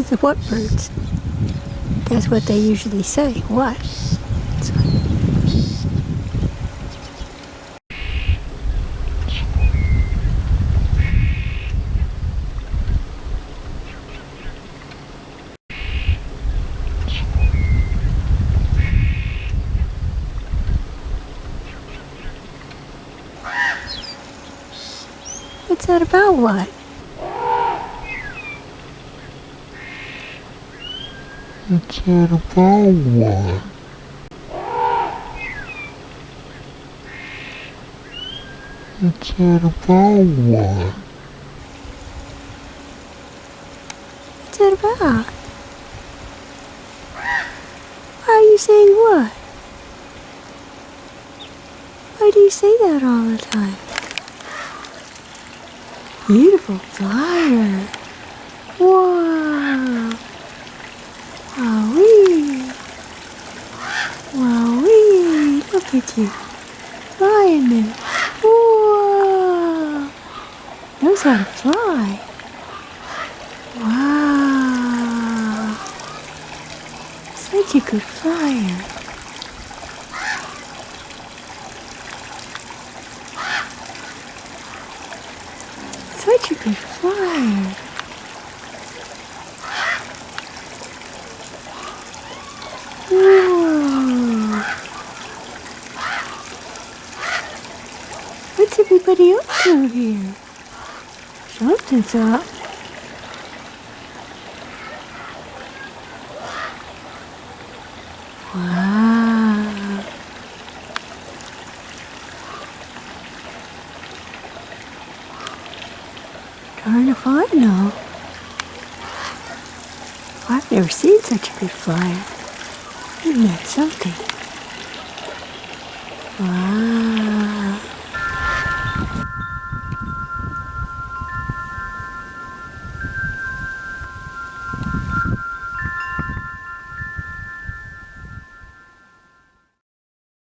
The what birds? That's what they usually say. What? So, what's that about what? What's that about what? What's that about what? What's that about? Why are you saying what? Why do you say that all the time? Beautiful flyer. Wow. Wowee. Wowee. Look at you. Flying there. Whoa. Knows how to fly. Wow. Such a good flyer. Such a good flyer. Whoa. What's everybody up to here? Something's up. Wow. Darn if I know. I've never seen such a good flyer. Isn't that something? Wow.